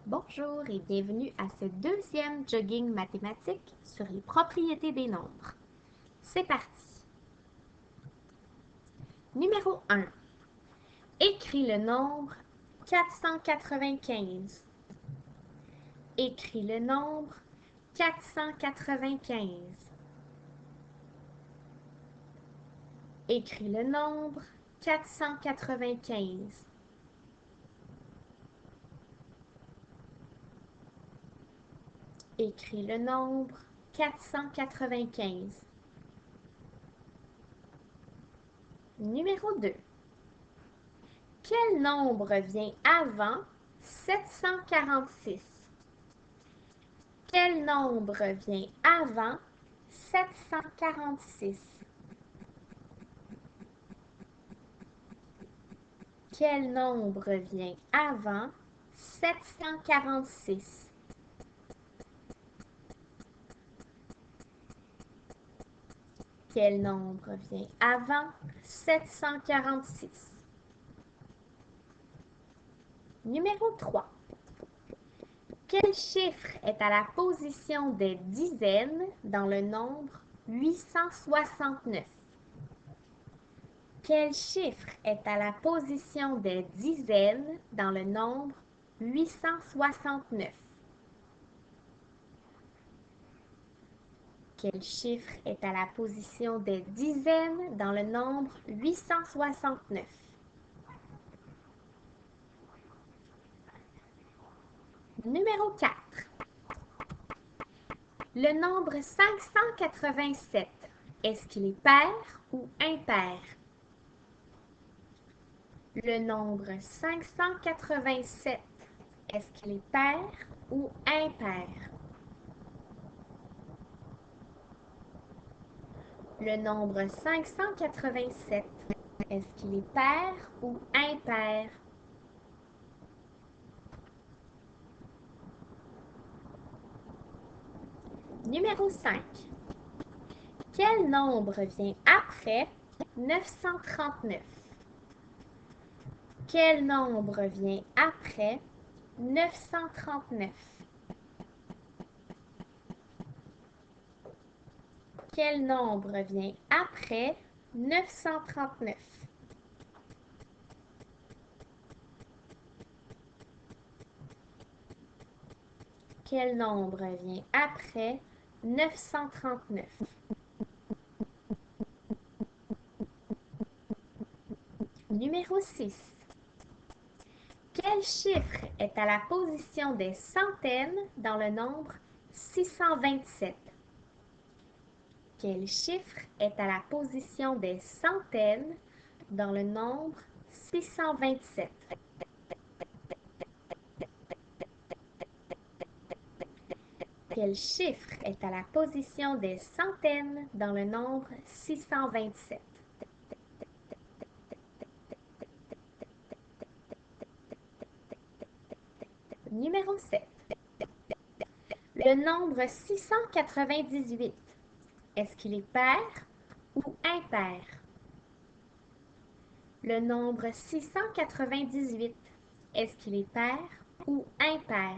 Bonjour et bienvenue à ce deuxième jogging mathématique sur les propriétés des nombres. C'est parti! Numéro 1. Écris le nombre 495. Écris le nombre 495. Écris le nombre 495. Écris le nombre 495. Numéro 2. Quel nombre vient avant 746? Quel nombre vient avant 746? Quel nombre vient avant 746? Quel nombre vient avant 746? Numéro 3. Quel chiffre est à la position des dizaines dans le nombre 869? Quel chiffre est à la position des dizaines dans le nombre 869? Quel chiffre est à la position des dizaines dans le nombre 869? Numéro 4. Le nombre 587, est-ce qu'il est pair ou impair? Le nombre 587, est-ce qu'il est pair ou impair? Le nombre 587, est-ce qu'il est pair ou impair? Numéro 5. Quel nombre vient après 939? Quel nombre vient après 939? Quel nombre vient après 939? Quel nombre vient après 939? Numéro 6. Quel chiffre est à la position des centaines dans le nombre 627? Quel chiffre est à la position des centaines dans le nombre 627? Quel chiffre est à la position des centaines dans le nombre 627? Numéro 7. Le nombre 698, est-ce qu'il est pair ou impair? Le nombre 698, est-ce qu'il est pair ou impair?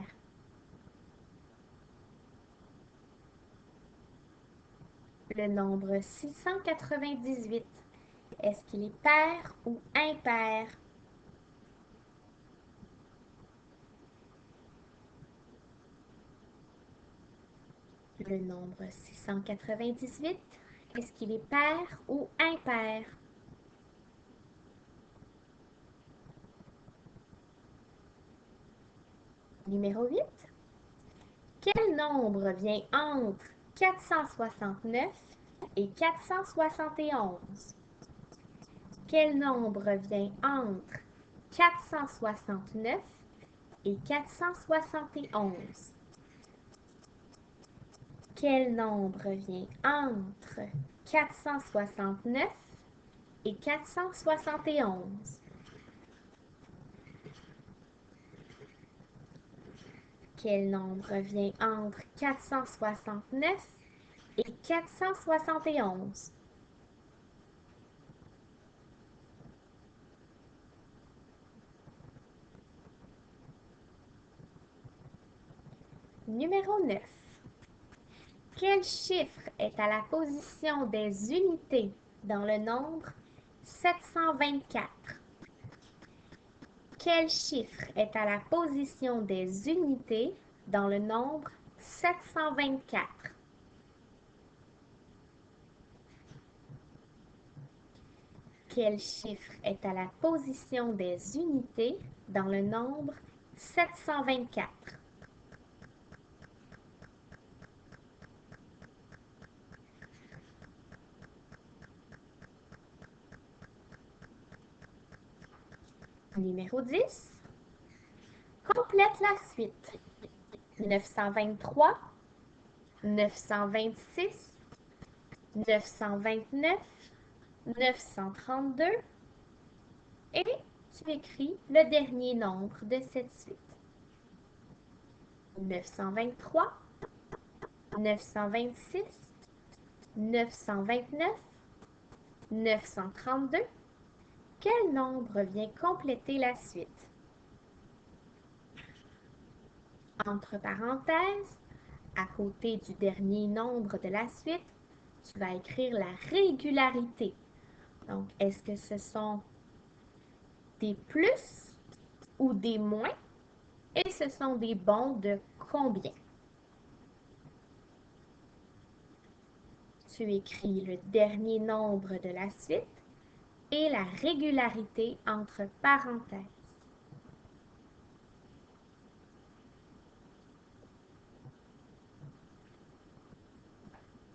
Le nombre 698, est-ce qu'il est pair ou impair? Le nombre 698, est-ce qu'il est pair ou impair? Numéro 8. Quel nombre vient entre 469 et 471? Quel nombre vient entre 469 et 471? Quel nombre vient entre 469 et 471? Quel nombre vient entre 469 et 471? Numéro 9. Quel chiffre est à la position des unités dans le nombre 724? Quel chiffre est à la position des unités dans le nombre 724? Quel chiffre est à la position des unités dans le nombre 724? Numéro 10. Complète la suite. 923, 926, 929, 932 et tu écris le dernier nombre de cette suite. 923, 926, 929, 932. Quel nombre vient compléter la suite? Entre parenthèses, à côté du dernier nombre de la suite, tu vas écrire la régularité. Donc, est-ce que ce sont des plus ou des moins? Et ce sont des bons de combien? Tu écris le dernier nombre de la suite et la régularité entre parenthèses.